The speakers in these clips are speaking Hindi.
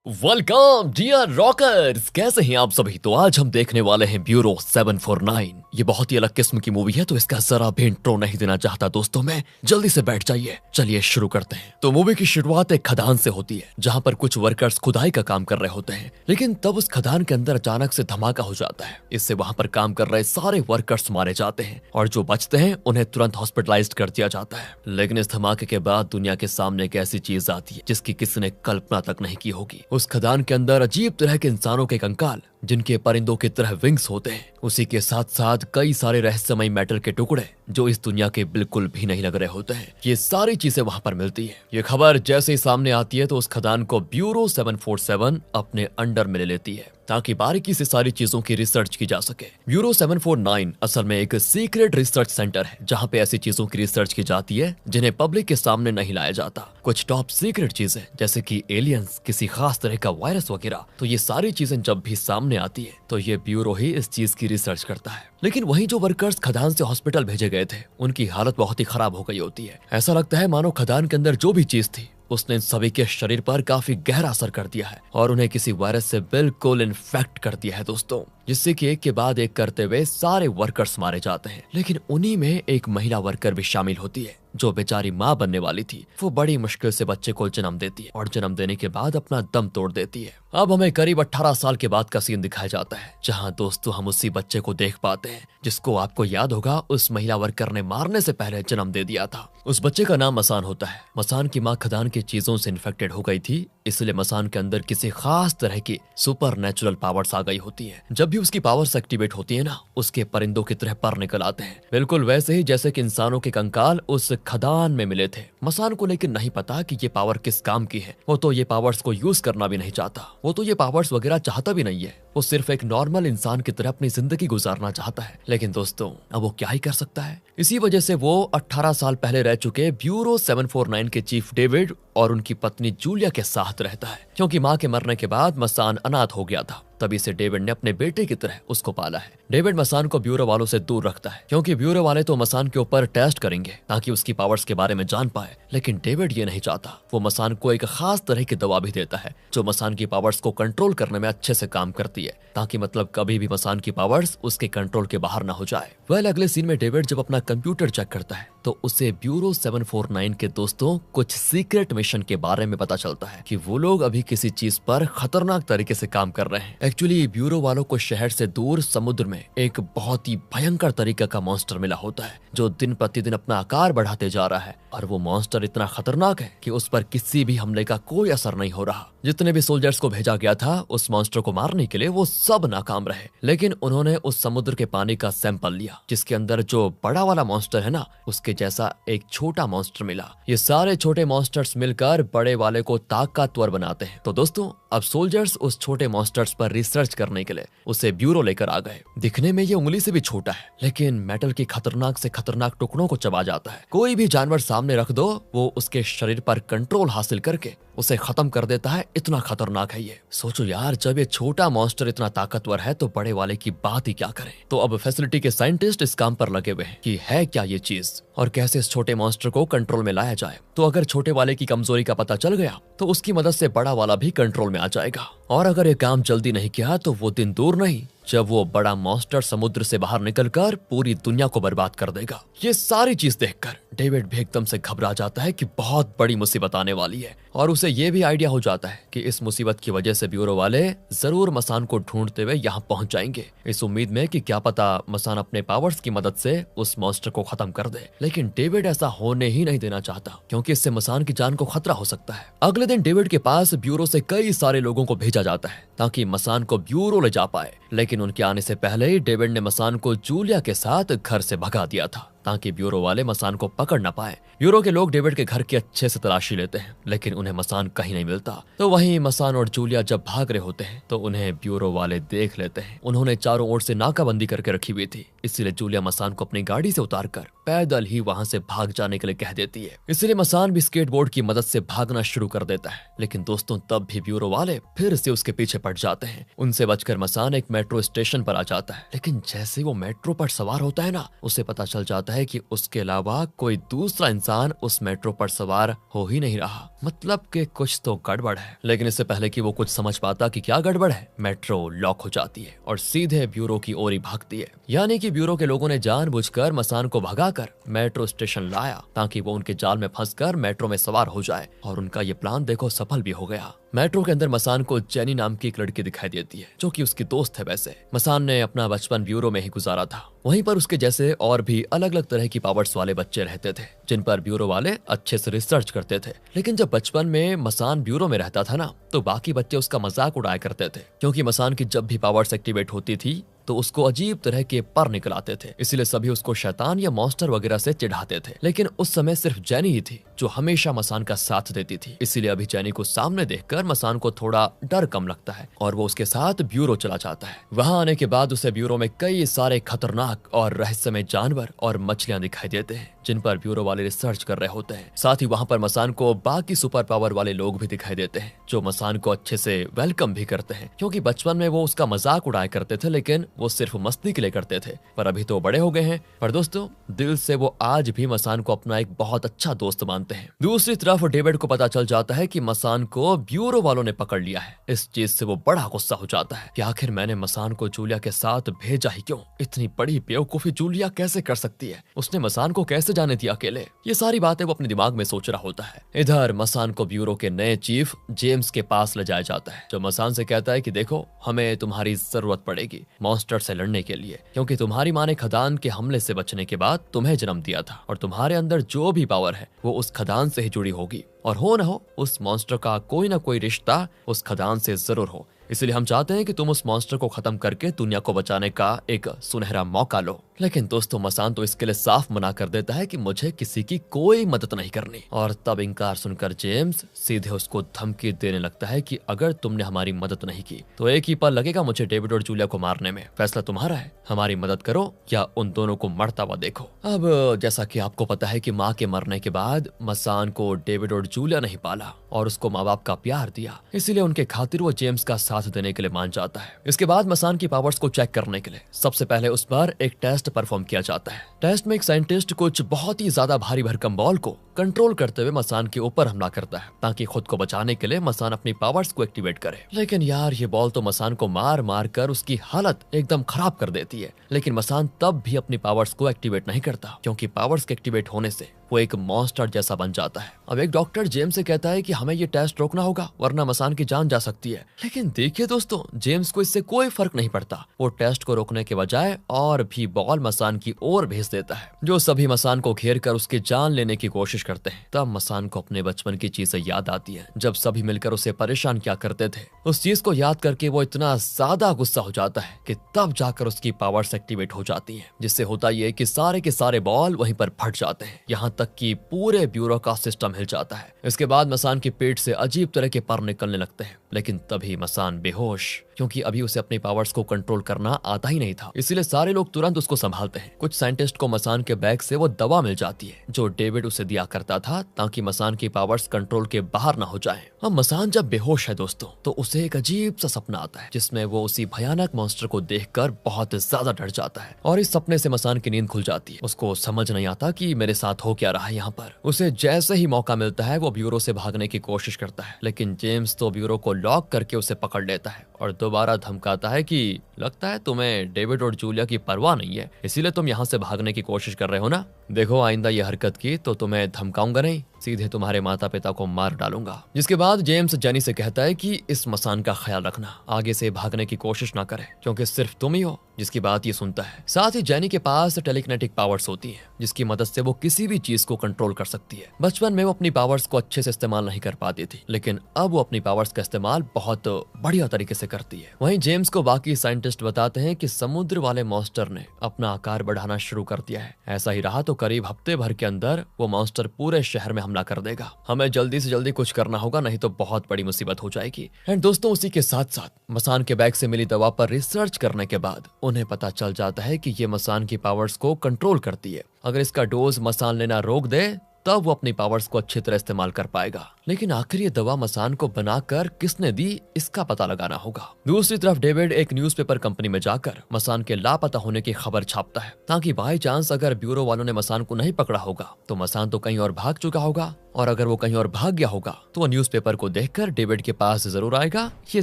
वेलकम डियर रॉकर्स, कैसे हैं आप सभी। तो आज हम देखने वाले हैं ब्यूरो 749। ये बहुत ही अलग किस्म की मूवी है, तो इसका जरा भी इंट्रो नहीं देना चाहता दोस्तों मैं। जल्दी से बैठ जाइए, चलिए शुरू करते हैं। तो मूवी की शुरुआत एक खदान से होती है, जहां पर कुछ वर्कर्स खुदाई का काम कर रहे होते हैं। लेकिन तब उस खदान के अंदर अचानक से धमाका हो जाता है। इससे वहां पर काम कर रहे सारे वर्कर्स मारे जाते हैं और जो बचते हैं उन्हें तुरंत हॉस्पिटलाइज्ड कर दिया जाता है। लेकिन इस धमाके के बाद दुनिया के सामने एक ऐसी चीज आती है जिसकी किसी ने कल्पना तक नहीं की होगी। उस खदान के अंदर अजीब तरह के इंसानों के कंकाल, जिनके परिंदों की तरह विंग्स होते हैं, उसी के साथ साथ कई सारे रहस्यमय मेटल के टुकड़े जो इस दुनिया के बिल्कुल भी नहीं लग रहे होते हैं। ये सारी चीजें वहां पर मिलती है। ये खबर जैसे ही सामने आती है तो उस खदान को ब्यूरो 747 अपने अंडर में ले लेती है ताकि बारीकी से सारी चीजों की रिसर्च की जा सके। ब्यूरो 749 असल में एक सीक्रेट रिसर्च सेंटर है, जहां पे ऐसी चीजों की रिसर्च की जाती है जिन्हें पब्लिक के सामने नहीं लाया जाता। कुछ टॉप सीक्रेट चीजें जैसे कि एलियंस, किसी खास तरह का वायरस वगैरह। तो ये सारी चीजें जब भी सामने आती है तो ये ब्यूरो ही इस चीज की रिसर्च करता है। लेकिन वहीं जो वर्कर्स खदान से हॉस्पिटल भेजे गए थे, उनकी हालत बहुत ही खराब हो गई होती है। ऐसा लगता है मानो खदान के अंदर जो भी चीज थी उसने इन सभी के शरीर पर काफी गहरा असर कर दिया है और उन्हें किसी वायरस से बिल्कुल इन्फेक्ट कर दिया है दोस्तों, जिससे कि एक के बाद एक करते हुए सारे वर्कर्स मारे जाते हैं। लेकिन उन्हीं में एक महिला वर्कर भी शामिल होती है जो बेचारी माँ बनने वाली थी। वो बड़ी मुश्किल से बच्चे को जन्म देती है और जन्म देने के बाद अपना दम तोड़ देती है। अब हमें करीब 18 साल के बाद का सीन दिखाया जाता है, जहाँ दोस्तों हम उसी बच्चे को देख पाते हैं जिसको आपको याद होगा उस महिला वर्कर ने मारने से पहले जन्म दे दिया था। उस बच्चे का नाम मसान होता है। मसान की माँ खदान की चीजों से इन्फेक्टेड हो गई थी, इसलिए मसान के अंदर किसी खास तरह की सुपर नेचुरल पावर्स आ गई होती है। जब भी उसकी पावर्स एक्टिवेट होती है ना, उसके परिंदों की तरह पर निकल आते हैं, बिल्कुल वैसे ही जैसे कि इंसानों के कंकाल उस खदान में मिले थे। मसान को लेकिन नहीं पता कि ये पावर किस काम की है। वो तो ये पावर्स को यूज करना भी नहीं चाहता, वो तो ये पावर्स वगैरह चाहता भी नहीं है। वो सिर्फ एक नॉर्मल इंसान की तरह अपनी जिंदगी गुजारना चाहता है। लेकिन दोस्तों अब वो क्या ही कर सकता है। इसी वजह से वो 18 साल पहले रह चुके ब्यूरो 749 के चीफ डेविड और उनकी पत्नी जूलिया के साथ रहता है, क्योंकि माँ के मरने के बाद मसान अनाथ हो गया था। तभी से डेविड ने अपने बेटे की तरह उसको पाला है। डेविड मसान को ब्यूरो वालों से दूर रखता है, क्योंकि ब्यूरो वाले तो मसान के ऊपर टेस्ट करेंगे ताकि उसकी पावर्स के बारे में जान पाए। लेकिन डेविड ये नहीं चाहता। वो मसान को एक खास तरह की दवा भी देता है जो मसान की पावर्स को कंट्रोल करने में अच्छे से काम करती है, ताकि मतलब कभी भी मसान की पावर्स उसके कंट्रोल के बाहर ना हो जाए। अगले सीन में डेविड जब अपना कंप्यूटर चेक करता है तो उसे ब्यूरो 749 के दोस्तों कुछ सीक्रेट मिशन के बारे में पता चलता है कि वो लोग अभी किसी चीज पर खतरनाक तरीके से काम कर रहे हैं। एक्चुअली ब्यूरो वालों को शहर से दूर समुद्र में एक बहुत ही भयंकर तरीके का मॉन्स्टर मिला होता है जो दिन प्रतिदिन अपना आकार बढ़ाते जा रहा है। और वो मॉन्स्टर इतना खतरनाक है कि उस पर किसी भी हमले का कोई असर नहीं हो रहा। जितने भी सोल्जर्स को भेजा गया था उस मॉन्स्टर को मारने के लिए, वो सब नाकाम रहे। लेकिन उन्होंने उस समुद्र के पानी का सैंपल लिया, जिसके अंदर जो बड़ा वाला मॉन्स्टर है ना, उसके जैसा एक छोटा मॉन्स्टर मिला। ये सारे छोटे मॉन्स्टर्स मिलकर बड़े वाले को ताकतवर बनाते हैं। तो दोस्तों अब सोल्जर्स उस छोटे मॉन्स्टर्स पर रिसर्च करने के लिए उसे ब्यूरो लेकर आ गए। दिखने में ये उंगली से भी छोटा है, लेकिन मेटल के खतरनाक से खतरनाक टुकड़ों को चबा जाता है। कोई भी जानवर सामने रख दो, वो उसके शरीर पर कंट्रोल हासिल करके उसे खत्म कर देता है। इतना खतरनाक है ये। सोचो यार, जब ये छोटा मॉन्स्टर इतना ताकतवर है तो बड़े वाले की बात ही क्या करें। तो अब फैसिलिटी के साइंटिस्ट इस काम पर लगे हुए हैं कि है क्या ये चीज और कैसे इस छोटे मॉन्स्टर को कंट्रोल में लाया जाए। तो अगर छोटे वाले की कमजोरी का पता चल गया तो उसकी मदद से बड़ा वाला भी कंट्रोल में आ जाएगा। और अगर ये काम जल्दी नहीं किया तो वो दिन दूर नहीं जब वो बड़ा मॉन्स्टर समुद्र से बाहर निकलकर पूरी दुनिया को बर्बाद कर देगा। ये सारी चीज देखकर डेविड भी एकदम से घबरा जाता है कि बहुत बड़ी मुसीबत आने वाली है। और उसे ये भी आइडिया हो जाता है कि इस मुसीबत की वजह से ब्यूरो वाले जरूर मसान को ढूंढते हुए यहाँ पहुंच जाएंगे, इस उम्मीद में कि क्या पता मसान अपने पावर्स की मदद से उस मॉन्स्टर को खत्म कर दे। लेकिन डेविड ऐसा होने ही नहीं देना चाहता, क्योंकि इससे मसान की जान को खतरा हो सकता है। अगले दिन डेविड के पास ब्यूरो से कई सारे लोगों को भेजा जाता है ताकि मसान को ब्यूरो ले जा पाए। लेकिन उनके आने से पहले ही डेविड ने मसान को जूलिया के साथ घर से भगा दिया था ताकि ब्यूरो वाले मसान को पकड़ न पाए। ब्यूरो के लोग डेविड के घर की अच्छे से तलाशी लेते हैं, लेकिन उन्हें मसान कहीं नहीं मिलता। तो वहीं मसान और जूलिया जब भाग रहे होते हैं तो उन्हें ब्यूरो वाले देख लेते हैं। उन्होंने चारों ओर से नाकाबंदी करके रखी हुई थी, इसलिए जूलिया मसान को अपनी गाड़ी से उतारकर पैदल ही वहां से भाग जाने के लिए कह देती है। इसलिए मसान भी स्केटबोर्ड की मदद से भागना शुरू कर देता है। लेकिन दोस्तों तब भी ब्यूरो वाले फिर से उसके पीछे पड़ जाते हैं। उनसे बचकर मसान एक मेट्रो स्टेशन पर आ जाता है। लेकिन जैसे वो मेट्रो पर सवार होता है ना, उसे पता चल जाता जाता है कि उसके अलावा कोई दूसरा इंसान उस मेट्रो पर सवार हो ही नहीं रहा। मतलब कि कुछ तो गड़बड़ है। लेकिन इससे पहले कि वो कुछ समझ पाता कि क्या गड़बड़ है, मेट्रो लॉक हो जाती है और सीधे ब्यूरो की ओर ही भागती है। यानी कि ब्यूरो के लोगों ने जानबूझकर मसान को भगाकर मेट्रो स्टेशन लाया ताकि वो उनके जाल में फंसकर मेट्रो में सवार हो जाए। और उनका ये प्लान देखो सफल भी हो गया। मेट्रो के अंदर मसान को जेनी नाम की एक लड़की दिखाई देती है जो कि उसकी दोस्त है। वैसे मसान ने अपना बचपन ब्यूरो में ही गुजारा था। वहीं पर उसके जैसे और भी अलग अलग तरह की पावर्स वाले बच्चे रहते थे जिन पर ब्यूरो वाले अच्छे से रिसर्च करते थे। लेकिन जब बचपन में मसान ब्यूरो में रहता था ना, तो बाकी बच्चे उसका मजाक उड़ाया करते थे, क्योंकि मसान की जब भी पावर्स एक्टिवेट होती थी तो उसको अजीब तरह के पर निकल आते थे। इसलिए सभी उसको शैतान या मॉन्स्टर वगैरह से चिढ़ाते थे। लेकिन उस समय सिर्फ जेनी ही थी जो हमेशा मसान का साथ देती थी। इसीलिए अभी जेनी को सामने देखकर मसान को थोड़ा डर कम लगता है और वो उसके साथ ब्यूरो चला जाता है। वहां आने के बाद उसे ब्यूरो में कई सारे खतरनाक और रहस्यमय जानवर और मछलियां दिखाई देते हैं जिन पर ब्यूरो वाले रिसर्च कर रहे होते हैं। साथ ही वहां पर मसान को बाकी सुपर पावर वाले लोग भी दिखाई देते हैं जो मसान को अच्छे से वेलकम भी करते हैं, क्योंकि बचपन में वो उसका मजाक उड़ाया करते थे लेकिन वो सिर्फ मस्ती के लिए करते थे। पर अभी तो बड़े हो गए हैं। पर दोस्तों, दिल से वो आज भी मसान को अपना एक बहुत अच्छा दोस्त मानते हैं। दूसरी तरफ डेविड को पता चल जाता है कि मसान को ब्यूरो वालों ने पकड़ लिया है। इस चीज से वो बड़ा गुस्सा हो जाता है कि आखिर मैंने मसान को जूलिया के साथ भेजा ही क्यों? इतनी बड़ी बेवकूफी जूलिया कैसे कर सकती है? उसने मसान को कैसे जाने दिया अकेले? ये सारी बातें वो अपने दिमाग में सोच रहा होता है। इधर मसान को ब्यूरो के नए चीफ जेम्स के पास ले जाया जाता है, जो मसान से कहता है कि देखो, हमें तुम्हारी जरूरत पड़ेगी मॉन्स्टर से लड़ने के लिए, क्योंकि तुम्हारी माँ ने खदान के हमले से बचने के बाद तुम्हें जन्म दिया था और तुम्हारे अंदर जो भी पावर है वो उस खदान से ही जुड़ी होगी। और हो न हो उस मॉन्स्टर का कोई ना कोई रिश्ता उस खदान से जरूर हो। इसलिए हम चाहते हैं कि तुम उस मॉन्स्टर को खत्म करके दुनिया को बचाने का एक सुनहरा मौका लो। लेकिन दोस्तों, मसान तो इसके लिए साफ मना कर देता है कि मुझे किसी की कोई मदद नहीं करनी। और तब इनकार सुनकर जेम्स सीधे उसको धमकी देने लगता है कि अगर तुमने हमारी मदद नहीं की तो एक ही पल लगेगा मुझे डेविड और जूलिया को मारने में। फैसला तुम्हारा है, हमारी मदद करो या उन दोनों को मरता हुआ देखो। अब जैसा कि आपको पता है कि माँ के मरने के बाद मसान को डेविड और जूलिया नहीं पाला और उसको माँ बाप का प्यार दिया, इसीलिए उनके खातिर वो जेम्स का साथ देने के लिए मान जाता है। इसके बाद मसान की पावर्स को चेक करने के लिए सबसे पहले उस पर एक टेस्ट परफॉर्म किया जाता है। टेस्ट में एक साइंटिस्ट कुछ बहुत ही ज्यादा भारी भरकम बॉल को कंट्रोल करते हुए मसान के ऊपर हमला करता है ताकि खुद को बचाने के लिए मसान अपनी पावर्स को एक्टिवेट करे। लेकिन यार, ये बॉल तो मसान को मार मार कर उसकी हालत एकदम खराब कर देती है। लेकिन मसान तब भी अपनी पावर्स को एक्टिवेट नहीं करता, क्योंकि पावर्स के एक्टिवेट होने से वो एक मॉन्स्टर जैसा बन जाता है। अब एक डॉक्टर जेम्स से कहता है कि हमें ये टेस्ट रोकना होगा वरना मसान की जान जा सकती है। लेकिन देखिए दोस्तों, जेम्स को इससे कोई फर्क नहीं पड़ता। वो टेस्ट को रोकने के बजाय और भी बॉल मसान की ओर भेज देता है, जो सभी मसान को घेर कर उसकी जान लेने की कोशिश करते हैं। तब मसान को अपने बचपन की चीजें याद आती है, जब सभी मिलकर उसे परेशान किया करते थे। उस चीज को याद करके वो इतना ज्यादा गुस्सा हो जाता है कि तब जाकर उसकी पावर्स एक्टिवेट हो जाती हैं, जिससे होता ये कि सारे के सारे बॉल वहीं पर फट जाते हैं, यहाँ तक कि पूरे ब्यूरो का सिस्टम हिल जाता है। इसके बाद मसान के पेट से अजीब तरह के पर निकलने लगते हैं। लेकिन तभी मसान बेहोश, क्योंकि अभी उसे अपनी पावर्स को कंट्रोल करना आता ही नहीं था। इसीलिए सारे लोग तुरंत उसको संभालते हैं। कुछ साइंटिस्ट को मसान के बैग से वो दवा मिल जाती है जो डेविड उसे दिया करता था ताकि मसान की पावर्स कंट्रोल के बाहर ना हो जाएं। अब मसान जब बेहोश है दोस्तों, तो उसे एक अजीब सा सपना आता है जिसमें वो उसी भयानक मॉन्स्टर को देखकर बहुत ज्यादा डर जाता है और इस सपने से मसान की नींद खुल जाती है। उसको समझ नहीं आता कि मेरे साथ हो क्या रहा है यहाँ पर। उसे जैसे ही मौका मिलता है वो ब्यूरो से भागने की कोशिश करता है, लेकिन जेम्स तो ब्यूरो को लॉक करके उसे पकड़ लेता है और दोबारा धमकाता है कि लगता है तुम्हें डेविड और जूलिया की परवाह नहीं है, इसीलिए तुम यहाँ से भागने की कोशिश कर रहे हो ना। देखो, आइंदा ये हरकत की तो तुम्हें धमकाऊंगा नहीं, सीधे तुम्हारे माता पिता को मार डालूंगा। जिसके बाद जेम्स जेनी से कहता है कि इस मसान का ख्याल रखना, आगे से भागने की कोशिश ना करे, क्योंकि सिर्फ तुम ही हो जिसकी बात ये सुनता है। साथ ही जेनी के पास टेलीकिनेटिक पावर्स होती हैं, जिसकी मदद से वो किसी भी चीज को कंट्रोल कर सकती है। बचपन में वो अपनी पावर्स को अच्छे से इस्तेमाल नहीं कर पाती थी, लेकिन अब वो अपनी पावर्स का इस्तेमाल बहुत बढ़िया तरीके से करती है। वहीं जेम्स को बाकी साइंटिस्ट बताते हैं कि समुद्र वाले मॉन्स्टर ने अपना आकार बढ़ाना शुरू कर दिया है। ऐसा ही रहा तो करीब हफ्ते भर के अंदर वो मॉन्स्टर पूरे शहर में हमला कर देगा। हमें जल्दी से जल्दी कुछ करना होगा, नहीं तो बहुत बड़ी मुसीबत हो जाएगी। एंड दोस्तों, उसी के साथ साथ मसान के बैग से मिली दवा पर रिसर्च करने के बाद उन्हें पता चल जाता है कि ये मसान की पावर्स को कंट्रोल करती है। अगर इसका डोज मसान लेना रोक दे तब वो अपनी पावर्स को अच्छी तरह इस्तेमाल कर पाएगा। लेकिन आखिर ये दवा मसान को बनाकर किसने दी, इसका पता लगाना होगा। दूसरी तरफ डेविड एक न्यूज़पेपर कंपनी में जाकर मसान के लापता होने की खबर छापता है, ताकि बाई चांस अगर ब्यूरो वालों ने मसान को नहीं पकड़ा होगा तो मसान तो कहीं और भाग चुका होगा, और अगर वो कहीं और भाग गया होगा तो वो न्यूज़पेपर को देखकर डेविड के पास जरूर आएगा। ये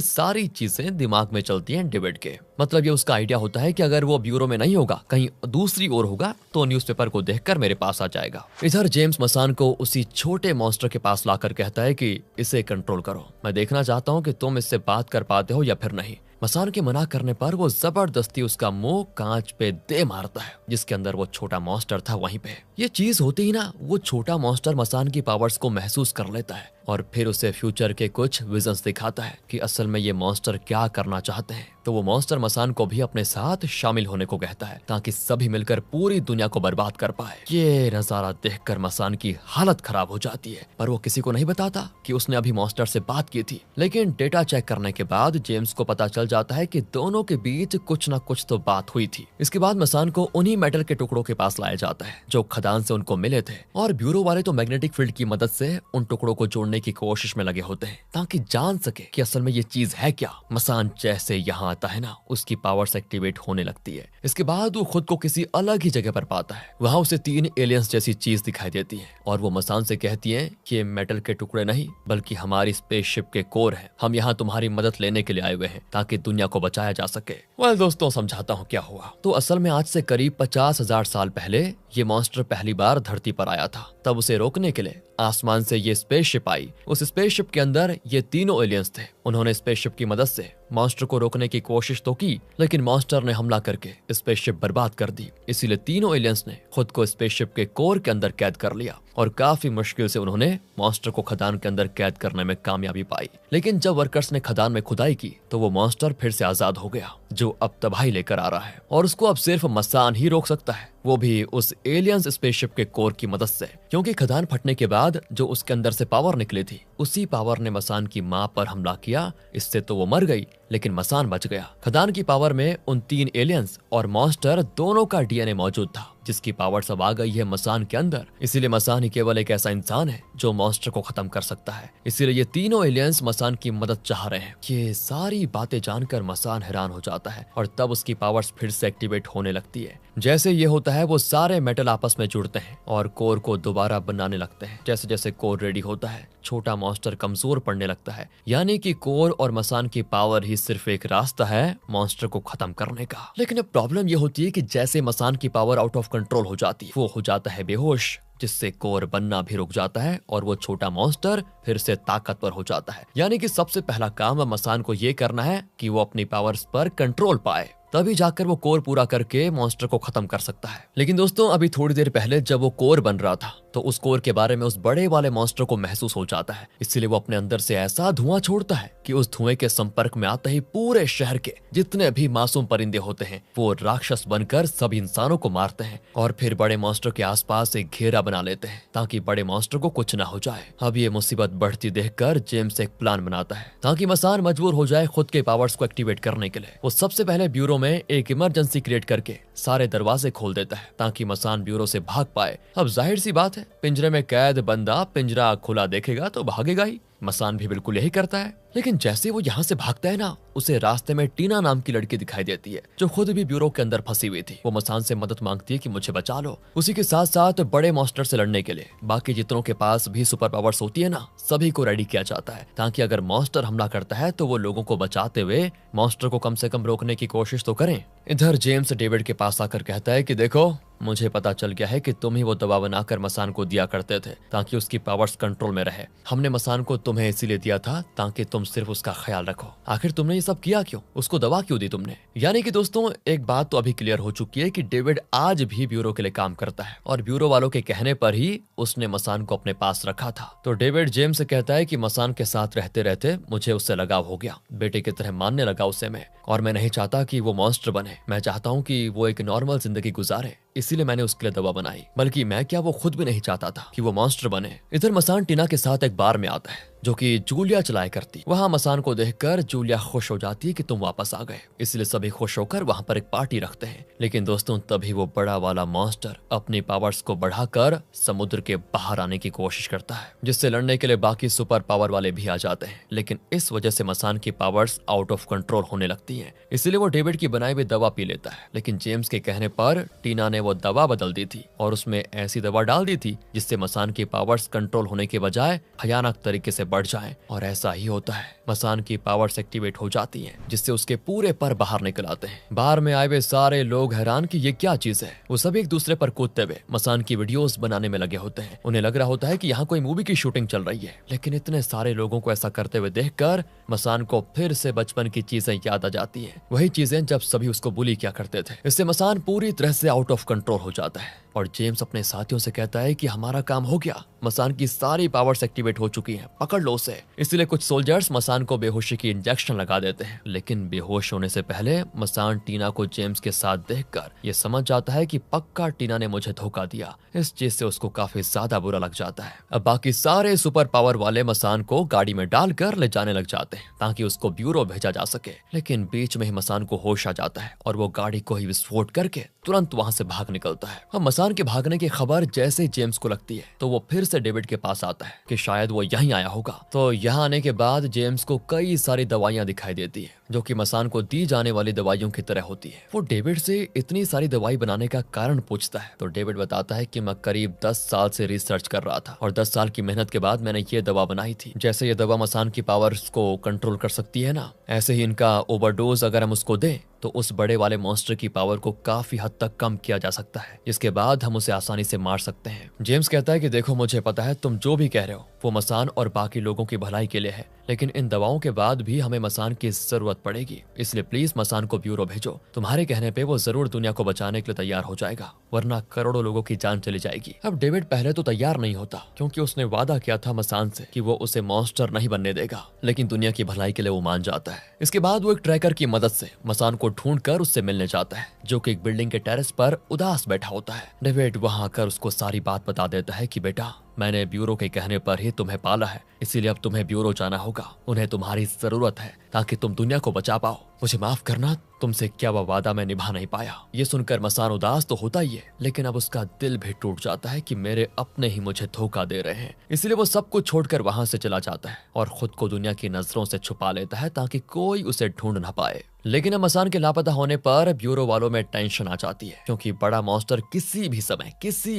सारी चीजें दिमाग में चलती हैं डेविड के। मतलब ये उसका आइडिया होता है कि अगर वो ब्यूरो में नहीं होगा, कहीं दूसरी ओर होगा, तो न्यूज़पेपर को देखकर मेरे पास आ जाएगा। इधर जेम्स मसान को उसी छोटे मॉन्स्टर के पास लाकर कहता है कि इसे कंट्रोल करो, मैं देखना चाहता हूँ कि तुम इससे बात कर पाते हो या फिर नहीं। मसान के मना करने पर वो जबरदस्ती उसका मुंह कांच पे दे मारता है, जिसके अंदर वो छोटा मॉन्स्टर था वहीं पे। ये चीज होती ही ना, वो छोटा मॉन्स्टर मसान की पावर्स को महसूस कर लेता है और फिर उसे फ्यूचर के कुछ विजन्स दिखाता है कि असल में ये मॉन्स्टर क्या करना चाहते हैं। तो वो मॉन्स्टर मसान को भी अपने साथ शामिल होने को कहता है, ताकि सभी मिलकर पूरी दुनिया को बर्बाद कर पाए। ये नजारा देखकर मसान की हालत खराब हो जाती है, पर वो किसी को नहीं बताता कि उसने अभी मॉन्स्टर से बात की थी। लेकिन डेटा चेक करने के बाद जेम्स को पता चल जाता है कि दोनों के बीच कुछ न कुछ तो बात हुई थी। इसके बाद मसान को उन्हीं मेटल के टुकड़ों के पास लाया जाता है जो खदान से उनको मिले थे, और ब्यूरो वाले तो मैग्नेटिक फील्ड की मदद से उन टुकड़ों को जोड़ने की कोशिश में लगे होते हैं, ताकि जान सके कि असल में ये चीज है क्या। मसान जैसे यहाँ आता है ना, उसकी पावर्स एक्टिवेट होने लगती है। इसके बाद वो खुद को किसी अलग ही जगह पर पाता है। वहाँ उसे 3 एलियंस जैसी चीज दिखाई देती है, और वो मसान से कहती है कि ये मेटल के टुकड़े नहीं बल्कि हमारी स्पेसशिप के कोर हैं। हम यहाँ तुम्हारी मदद लेने के लिए आए हुए हैं ताकि दुनिया को बचाया जा सके। वेल दोस्तों, समझाता हूँ क्या हुआ। तो असल में आज से करीब 50,000 साल पहले ये मॉन्स्टर पहली बार धरती पर आया था। तब उसे रोकने के लिए आसमान से ये स्पेसशिप आई। उस स्पेसशिप के अंदर ये तीनों एलियंस थे। उन्होंने स्पेसशिप की मदद से मॉन्स्टर को रोकने की कोशिश तो की, लेकिन मॉन्स्टर ने हमला करके स्पेसशिप बर्बाद कर दी। इसीलिए तीनों एलियंस ने खुद को स्पेसशिप के कोर के अंदर कैद कर लिया, और काफी मुश्किल से उन्होंने मॉन्स्टर को खदान के अंदर कैद करने में कामयाबी पाई। लेकिन जब वर्कर्स ने खदान में खुदाई की तो वो मॉन्स्टर फिर से आजाद हो गया, जो अब तबाही लेकर आ रहा है, और उसको अब सिर्फ मसान ही रोक सकता है, वो भी उस एलियंस स्पेसशिप के कोर की मदद से। क्योंकि खदान फटने के बाद जो उसके अंदर से पावर निकली थी, उसी पावर ने मसान की मां पर हमला किया। इससे तो वो मर गई, लेकिन मसान बच गया। खदान की पावर में उन 3 एलियंस और मॉन्स्टर दोनों का डीएनए मौजूद था, जिसकी पावर सब आ गई है मसान के अंदर। इसीलिए मसान ही केवल एक ऐसा इंसान है जो मॉन्स्टर को खत्म कर सकता है। इसीलिए ये तीनों एलियंस मसान की मदद चाह रहे हैं। ये सारी बातें जानकर मसान हैरान हो जाता है, और तब उसकी पावर्स फिर से एक्टिवेट होने लगती है। जैसे ये होता है, वो सारे मेटल आपस में जुड़ते हैं और कोर को दोबारा बनाने लगते हैं। जैसे जैसे कोर रेडी होता है, छोटा मॉन्स्टर कमजोर पड़ने लगता है। यानी कि कोर और मसान की पावर ही सिर्फ एक रास्ता है मॉन्स्टर को खत्म करने का। लेकिन अब प्रॉब्लम ये होती है कि जैसे मसान की पावर आउट ऑफ कंट्रोल हो जाती है, वो हो जाता है बेहोश, जिससे कोर बनना भी रुक जाता है, और वो छोटा मॉन्स्टर फिर से ताकतवर हो जाता है। यानी कि सबसे पहला काम मसान को ये करना है कि वो अपनी पावर्स पर कंट्रोल पाए, तभी जाकर वो कोर पूरा करके मॉन्स्टर को खत्म कर सकता है। लेकिन दोस्तों, अभी थोड़ी देर पहले जब वो कोर बन रहा था, तो उस कोर के बारे में उस बड़े वाले मॉन्स्टर को महसूस हो जाता है। इसीलिए वो अपने अंदर से ऐसा धुआं छोड़ता है कि उस धुएं के संपर्क में आते ही पूरे शहर के जितने भी मासूम परिंदे होते हैं, वो राक्षस बनकर सभी इंसानों को मारते हैं, और फिर बड़े मॉन्स्टर के आसपास एक घेरा बना लेते हैं, ताकि बड़े मॉन्स्टर को कुछ ना हो जाए। अब ये मुसीबत बढ़ती देखकर जेम्स एक प्लान बनाता है, ताकि मसान मजबूर हो जाए खुद के पावर्स को एक्टिवेट करने के लिए। वो सबसे पहले ब्यूरो में एक इमरजेंसी क्रिएट करके सारे दरवाजे खोल देता है, ताकि मसान ब्यूरो से भाग पाए। अब जाहिर सी बात है, पिंजरे में कैद बंदा पिंजरा खुला देखेगा तो भागेगा ही। मसान भी बिल्कुल यही करता है। लेकिन जैसे वो यहाँ से भागता है ना, उसे रास्ते में टीना नाम की लड़की दिखाई देती है, जो खुद भी ब्यूरो के अंदर फंसी हुई थी। वो मसान से मदद मांगती है कि मुझे बचा लो। उसी के साथ साथ बड़े मॉन्स्टर से लड़ने के लिए बाकी जितनों के पास भी सुपर पावर्स होती है ना, सभी को रेडी किया जाता है, ताकि अगर मॉन्स्टर हमला करता है तो वो लोगों को बचाते हुए मॉन्स्टर को कम से कम रोकने की कोशिश तो करें। इधर जेम्स डेविड के पास आकर कहता है कि देखो, मुझे पता चल गया है कि तुम ही वो दवा बनाकर मसान को दिया करते थे ताकि उसकी पावर्स कंट्रोल में रहे। हमने मसान को तुम्हें इसीलिए दिया था ताकि तुम सिर्फ उसका ख्याल रखो। आखिर तुमने ये सब किया क्यों? उसको दवा क्यों दी तुमने? यानी कि दोस्तों, एक बात तो अभी क्लियर हो चुकी है कि डेविड आज भी ब्यूरो के लिए काम करता है, और ब्यूरो वालों के कहने पर ही उसने मसान को अपने पास रखा था। तो डेविड जेम्स से कहता है कि मसान के साथ रहते रहते मुझे उससे लगाव हो गया, बेटे की तरह मानने लगा उसे मैं, और मैं नहीं चाहता कि वो मॉन्स्टर बने। मैं चाहता हूँ कि वो एक नॉर्मल जिंदगी गुजारे, इसीलिए मैंने उसके लिए दवा बनाई। बल्कि मैं क्या, वो खुद भी नहीं चाहता था कि वो मॉन्स्टर बने। इधर मसान टीना के साथ एक बार में आता है, जो कि जूलिया चलाया करती। वहाँ मसान को देखकर जूलिया खुश हो जाती है कि तुम वापस आ गए, इसलिए सभी खुश होकर वहाँ पर एक पार्टी रखते हैं। लेकिन दोस्तों तभी वो बड़ा वाला मॉन्स्टर अपनी पावर्स को बढ़ाकर समुद्र के बाहर आने की कोशिश करता है, जिससे लड़ने के लिए बाकी सुपर पावर वाले भी आ जाते हैं। लेकिन इस वजह से मसान की पावर्स आउट ऑफ कंट्रोल होने लगती हैं, इसलिए वो डेविड की बनाई हुई दवा पी लेता है। लेकिन जेम्स के कहने पर टीना ने वो दवा बदल दी थी और उसमें ऐसी दवा डाल दी थी जिससे मसान की पावर्स कंट्रोल होने के बजाय भयानक तरीके से बढ़ जाएं। और ऐसा ही होता है, मसान की पावर्स एक्टिवेट हो जाती हैं, जिससे उसके पूरे पर बाहर निकल आते हैं। बाहर में आए हुए सारे लोग हैरान कि ये क्या चीज है। वो सभी एक दूसरे पर कूदते हुए मसान की वीडियोस बनाने में लगे होते हैं। उन्हें लग रहा होता है कि यहाँ कोई मूवी की शूटिंग चल रही है। लेकिन इतने सारे लोगों को ऐसा करते हुए देखकर मसान को फिर से बचपन की चीजें याद आ जाती हैं, वही चीजें जब सभी उसको बुली किया करते थे। इससे मसान पूरी तरह से आउट ऑफ कंट्रोल हो जाता है और जेम्स अपने साथियों से कहता है कि हमारा काम हो गया, मसान की सारी पावर्स एक्टिवेट हो चुकी हैं, पकड़ लो उसे। इसलिए कुछ सोल्जर्स मसान को बेहोशी की इंजेक्शन लगा देते हैं। लेकिन बेहोश होने से पहले मसान टीना को जेम्स के साथ देखकर ये समझ जाता है कि पक्का टीना ने मुझे धोखा दिया। इस चीज से उसको काफी ज्यादा बुरा लग जाता है। अब बाकी सारे सुपर पावर वाले मसान को गाड़ी में डालकर ले जाने लग जाते हैं ताकि उसको ब्यूरो भेजा जा सके। लेकिन बीच में ही मसान को होश आ जाता है और वो गाड़ी को ही विस्फोट करके तुरंत वहां से भाग निकलता है। अब मसान के भागने की खबर जैसे ही जेम्स को लगती है तो वो फिर से डेविड के पास आता है कि शायद वो यहीं आया होगा। तो यहाँ आने के बाद जेम्स को कई सारी दवाइयां दिखाई देती है जो कि मसान को दी जाने वाली दवाइयों की तरह होती है। वो डेविड से इतनी सारी दवाई बनाने का कारण पूछता है तो डेविड बताता है कि मैं करीब 10 साल से रिसर्च कर रहा था और 10 साल की मेहनत के बाद मैंने ये दवा बनाई थी। जैसे ये दवा मसान की पावर्स को कंट्रोल कर सकती है ना, ऐसे ही इनका ओवरडोज अगर हम उसको दें तो उस बड़े वाले मॉन्स्टर की पावर को काफी हद तक कम किया जा सकता है, जिसके बाद हम उसे आसानी से मार सकते हैं। जेम्स कहता है कि देखो मुझे पता है तुम जो भी कह रहे हो वो मसान और बाकी लोगों की भलाई के लिए है, लेकिन इन दवाओं के बाद भी हमें मसान की जरूरत पड़ेगी, इसलिए प्लीज मसान को ब्यूरो भेजो। तुम्हारे कहने पे वो जरूर दुनिया को बचाने के लिए तैयार हो जाएगा, वरना करोड़ों लोगों की जान चली जाएगी। अब डेविड पहले तो तैयार नहीं होता क्योंकि उसने वादा किया था मसान से कि वो उसे मॉन्स्टर नहीं बनने देगा, लेकिन दुनिया की भलाई के लिए वो मान जाता है। इसके बाद वो एक ट्रैकर की मदद से मसान को ढूंढ कर उससे मिलने जाता है, जो कि एक बिल्डिंग के टेरेस पर उदास बैठा होता है। डेविड वहां आकर उसको सारी बात बता देता है कि बेटा मैंने ब्यूरो के कहने पर ही तुम्हें पाला है, इसीलिए अब तुम्हें ब्यूरो जाना होगा। उन्हें तुम्हारी जरूरत है ताकि तुम दुनिया को बचा पाओ। मुझे माफ करना, तुमसे क्या वह वादा मैं निभा नहीं पाया। ये सुनकर मसान उदास तो होता ही है, लेकिन अब उसका दिल भी टूट जाता है कि मेरे अपने ही मुझे धोखा दे रहे हैं। इसलिए वो सब कुछ छोड़कर वहां से चला जाता है और खुद को दुनिया की नजरों से छुपा लेता है ताकि कोई उसे ढूंढ ना पाए। लेकिन अब मसान के लापता होने पर ब्यूरो वालों में टेंशन आ जाती है, क्योंकि बड़ा मॉन्स्टर किसी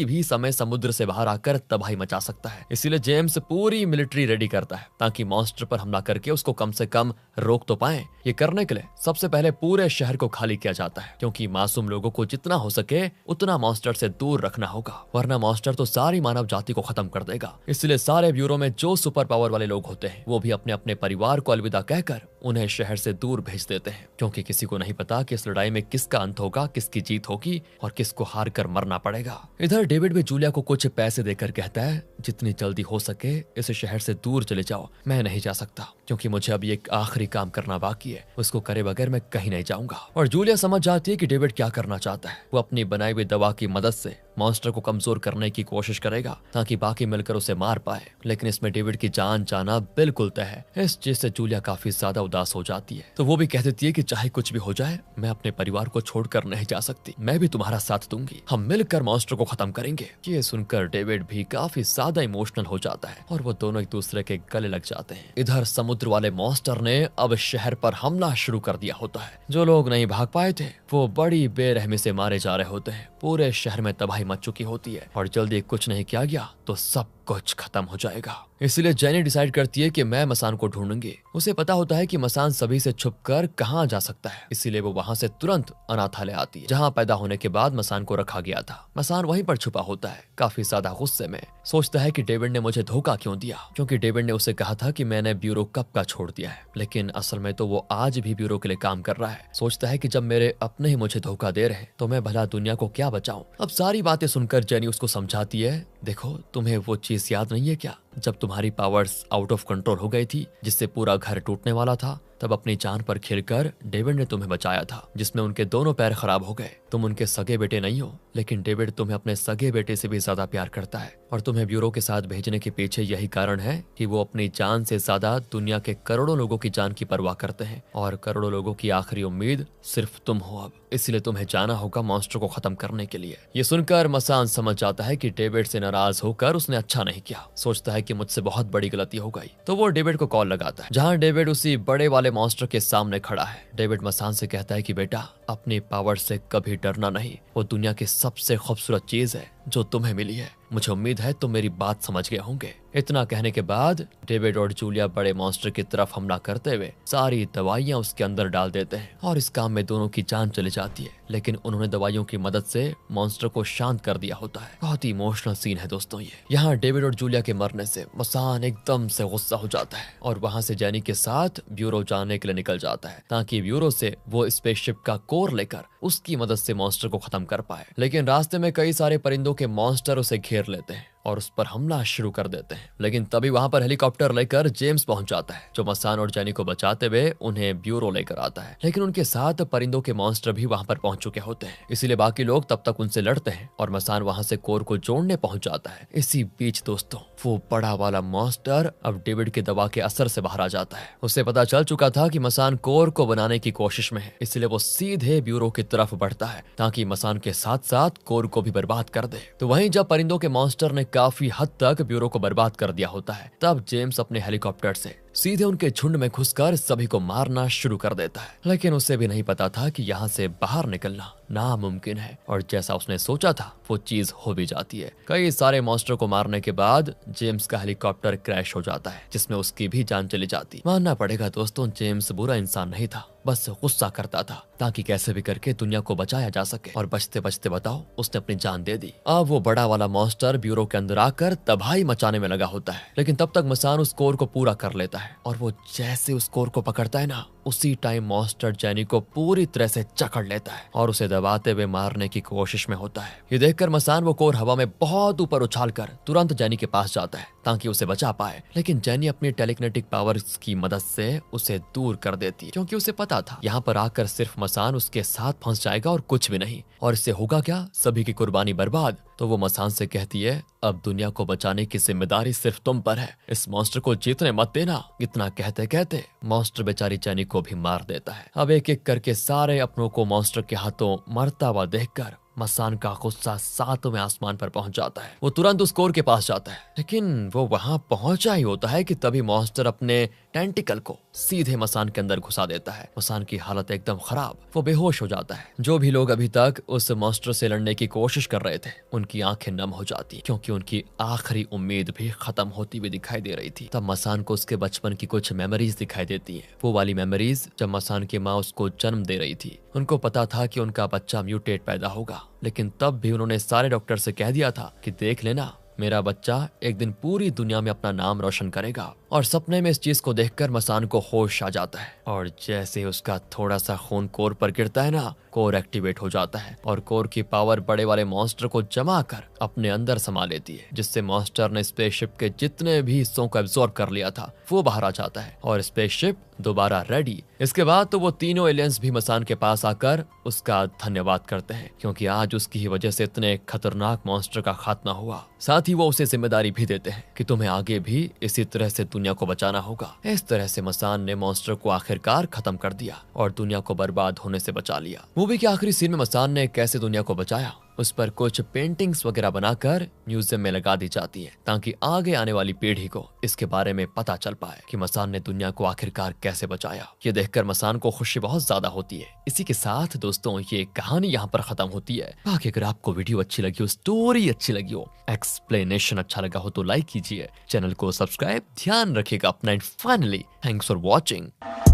भी समय समुद्र से बाहर आकर तबाही मचा सकता है। इसीलिए जेम्स पूरी मिलिट्री रेडी करता है ताकि मॉन्स्टर पर हमला करके उसको कम से कम रोक तो पाए। ये करने के लिए सबसे पहले पूरे शहर को खाली किया जाता है, क्योंकि मासूम लोगों को जितना हो सके उतना मॉन्स्टर से दूर रखना होगा, वरना मॉन्स्टर तो सारी मानव जाति को खत्म कर देगा। इसलिए सारे ब्यूरो में जो सुपर पावर वाले लोग होते हैं वो भी अपने अपने परिवार को अलविदा कहकर उन्हें शहर से दूर भेज देते हैं, क्योंकि किसी को नहीं पता कि इस लड़ाई में किसका अंत होगा, किसकी जीत होगी और किसको हार कर मरना पड़ेगा। इधर डेविड भी जूलिया को कुछ पैसे देकर कहता है जितनी जल्दी हो सके इस शहर से दूर चले जाओ। मैं नहीं जा सकता क्योंकि मुझे अभी एक आखिरी काम करना बाकी है, उसको करे बगैर मैं कहीं नहीं जाऊंगा। और जूलिया समझ जाती है कि डेविड क्या करना चाहता है। वो अपनी बनाई हुई दवा की मदद से मॉन्स्टर को कमजोर करने की कोशिश करेगा ताकि बाकी मिलकर उसे मार पाए, लेकिन इसमें डेविड की जान जाना बिल्कुल तय है। इस चीज से जूलिया काफी ज्यादा उदास हो जाती है, तो वो भी कह देती है कि चाहे कुछ भी हो जाए मैं अपने परिवार को छोड़कर नहीं जा सकती, मैं भी तुम्हारा साथ दूंगी, हम मिलकर मॉन्स्टर को खत्म करेंगे। ये सुनकर डेविड भी काफी ज्यादा इमोशनल हो जाता है और वो दोनों एक दूसरे के गले लग जाते हैं। इधर समुद्र वाले मॉन्स्टर ने अब शहर पर हमला शुरू कर दिया होता है। जो लोग नहीं भाग पाए थे वो बड़ी बेरहमी से मारे जा रहे होते हैं। पूरे शहर में तबाही मच चुकी होती है और जल्दी कुछ नहीं किया गया तो सब कुछ खत्म हो जाएगा। इसलिए जेनी डिसाइड करती है कि मैं मसान को ढूंढूंगी। उसे पता होता है कि मसान सभी से छुपकर कहां जा सकता है, इसीलिए वो वहां से तुरंत अनाथालय आती है, जहां पैदा होने के बाद मसान को रखा गया था। मसान वहीं पर छुपा होता है, काफी ज्यादा गुस्से में सोचता है कि डेविड ने मुझे धोखा क्यों दिया, क्योंकि डेविड ने उसे कहा था कि मैंने ब्यूरो कब का छोड़ दिया है, लेकिन असल में तो वो आज भी ब्यूरो के लिए काम कर रहा है। सोचता है कि जब मेरे अपने ही मुझे धोखा दे रहे हैं तो मैं भला दुनिया को क्या बचाऊं। अब सारी बातें सुनकर जेनी उसको समझाती है, देखो तुम्हें वो चीज याद नहीं है क्या जब तुम्हारी पावर्स आउट ऑफ कंट्रोल हो गई थी, जिससे पूरा घर टूटने वाला था, तब अपनी जान पर खेलकर डेविड ने तुम्हें बचाया था, जिसमें उनके दोनों पैर खराब हो गए। तुम उनके सगे बेटे नहीं हो, लेकिन डेविड तुम्हें अपने सगे बेटे से भी ज्यादा प्यार करता है और तुम्हें ब्यूरो के साथ भेजने के पीछे यही कारण है कि वो अपनी जान से ज्यादा दुनिया के करोड़ों लोगों की जान की परवाह करते हैं और करोड़ों लोगों की आखिरी उम्मीद सिर्फ तुम हो अब। इसलिए तुम्हें जाना होगा मॉन्स्टर को खत्म करने के लिए। ये सुनकर मसान समझ जाता है कि डेविड से नाराज होकर उसने अच्छा नहीं किया। सोचता है कि मुझसे बहुत बड़ी गलती हो गई, तो वो डेविड को कॉल लगाता है, जहाँ डेविड उसी बड़े वाले मॉन्स्टर के सामने खड़ा है। डेविड मसान से कहता है कि बेटा, अपनी पावर से कभी डरना नहीं, वो दुनिया की सबसे खूबसूरत चीज है जो तुम्हें मिली है। मुझे उम्मीद है तुम मेरी बात समझ गए होंगे। इतना कहने के बाद डेविड और जूलिया बड़े मॉन्स्टर की तरफ हमला करते हुए सारी दवाइयां उसके अंदर डाल देते हैं और इस काम में दोनों की जान चली जाती है, लेकिन उन्होंने दवाइयों की मदद से मॉन्स्टर को शांत कर दिया होता है। बहुत ही इमोशनल सीन है दोस्तों ये। यहाँ डेविड और जूलिया के मरने से मसान एकदम से गुस्सा हो जाता है और वहाँ से जैनी के साथ ब्यूरो जाने के लिए निकल जाता है, ताकि ब्यूरो से वो स्पेसशिप का कोर लेकर उसकी मदद से मॉन्स्टर को खत्म कर पाए। लेकिन रास्ते में कई सारे परिंदों के मॉन्स्टर उसे घेर लेते हैं और उस पर हमला शुरू कर देते हैं। लेकिन तभी वहां पर हेलीकॉप्टर लेकर जेम्स पहुंच जाता है, जो मसान और जैनी को बचाते हुए उन्हें ब्यूरो लेकर आता है। लेकिन उनके साथ परिंदों के मॉन्स्टर भी वहां पर पहुंच चुके होते हैं, इसीलिए बाकी लोग तब तक उनसे लड़ते हैं और मसान वहां से कोर को जोड़ने पहुंच जाता है। इसी बीच दोस्तों, वो बड़ा वाला मॉन्स्टर अब डेविड के दवा के असर से बाहर आ जाता है। उसे पता चल चुका था कि मसान कोर को बनाने की कोशिश में है, इसलिए वो सीधे ब्यूरो की तरफ बढ़ता है ताकि मसान के साथ साथ कोर को भी बर्बाद कर दे। तो वहीं जब परिंदों के मॉन्स्टर ने काफी हद तक ब्यूरो को बर्बाद कर दिया होता है, तब जेम्स अपने हेलीकॉप्टर से सीधे उनके झुंड में घुसकर सभी को मारना शुरू कर देता है। लेकिन उसे भी नहीं पता था कि यहाँ से बाहर निकलना नामुमकिन है और जैसा उसने सोचा था वो चीज हो भी जाती है। कई सारे मॉन्स्टर को मारने के बाद जेम्स का हेलीकॉप्टर क्रैश हो जाता है, जिसमें उसकी भी जान चली जाती। मानना पड़ेगा दोस्तों, जेम्स बुरा इंसान नहीं था, बस गुस्सा करता था ताकि कैसे भी करके दुनिया को बचाया जा सके, और बचते बचते बताओ उसने अपनी जान दे दी। अब वो बड़ा वाला मॉन्स्टर ब्यूरो के अंदर आकर तबाही मचाने में लगा होता है, लेकिन तब तक मसान उस कोर को पूरा कर लेता है और वो जैसे उस कोर को पकड़ता है ना, उसी टाइम मॉन्स्टर जैनी को पूरी तरह से जकड़ लेता है और उसे दबाते हुए मारने की कोशिश में होता है। ये देखकर मसान वो कोर हवा में बहुत ऊपर उछालकर तुरंत जैनी के पास जाता है ताकि उसे बचा पाए, लेकिन जैनी अपनी टेलीकिनेटिक पावर्स की मदद से उसे दूर कर देती है, क्योंकि उसे पता था यहाँ पर आकर सिर्फ मसान उसके साथ फंस जाएगा और कुछ भी नहीं, और इससे होगा क्या, सभी की कुर्बानी बर्बाद। तो वो मसान से कहती है, अब दुनिया को बचाने की जिम्मेदारी सिर्फ तुम पर है, इस मॉन्स्टर को जीतने मत देना। इतना कहते कहते मॉन्स्टर बेचारी जैनी को भी मार देता है। अब एक एक करके सारे अपनों को मॉन्स्टर के हाथों मरता हुआ देखकर मसान का गुस्सा सातवें आसमान पर पहुंच जाता है। वो तुरंत उस कोर के पास जाता है, लेकिन वो वहां पहुंचा ही होता है कि तभी मॉन्स्टर अपने टेंटिकल को सीधे मसान के अंदर घुसा देता है। मसान की हालत एकदम खराब, वो बेहोश हो जाता है। जो भी लोग अभी तक उस मॉन्स्टर से लड़ने की कोशिश कर रहे थे, उनकी आंखें नम हो जाती, क्योंकि उनकी आखिरी उम्मीद भी खत्म होती हुई दिखाई दे रही थी। तब मसान को उसके बचपन की कुछ मेमोरीज दिखाई देती है, वो वाली मेमोरीज जब मसान की माँ उसको जन्म दे रही थी। उनको पता था कि उनका बच्चा म्यूटेट पैदा होगा, लेकिन तब भी उन्होंने सारे डॉक्टर से कह दिया था कि देख लेना, मेरा बच्चा एक दिन पूरी दुनिया में अपना नाम रोशन करेगा। और सपने में इस चीज को देखकर मसान को होश आ जाता है, और जैसे उसका थोड़ा सा खून कोर पर गिरता है ना, कोर एक्टिवेट हो जाता है और कोर की पावर बड़े वाले मॉन्स्टर को जमा कर अपने अंदर समा लेती है, जिससे मॉन्स्टर ने स्पेसशिप के जितने भी हिस्सों को एब्जॉर्ब कर लिया था वो बाहर आ जाता है और स्पेसशिप दोबारा रेडी। इसके बाद तो वो तीनों एलियंस भी मसान के पास आकर उसका धन्यवाद करते हैं, क्योंकि आज उसकी ही वजह से इतने खतरनाक मॉन्स्टर का खात्मा हुआ। साथ ही वो उसे जिम्मेदारी भी देते हैं कि तुम्हें आगे भी इसी तरह से दुनिया को बचाना होगा। इस तरह से मसान ने मॉन्स्टर को आखिरकार खत्म कर दिया और दुनिया को बर्बाद होने से बचा लिया। मूवी के आखिरी सीन में मसान ने कैसे दुनिया को बचाया, उस पर कुछ पेंटिंग्स वगैरह बनाकर म्यूजियम में लगा दी जाती है, ताकि आगे आने वाली पीढ़ी को इसके बारे में पता चल पाए कि मसान ने दुनिया को आखिरकार कैसे बचाया। ये देखकर मसान को खुशी बहुत ज्यादा होती है। इसी के साथ दोस्तों ये कहानी यहाँ पर खत्म होती है। बाकी अगर आपको वीडियो अच्छी लगी हो, स्टोरी अच्छी लगी हो, एक्सप्लेनेशन अच्छा लगा हो तो लाइक कीजिए, चैनल को सब्सक्राइब ध्यान रखिएगा अपना, and finally thanks for watching.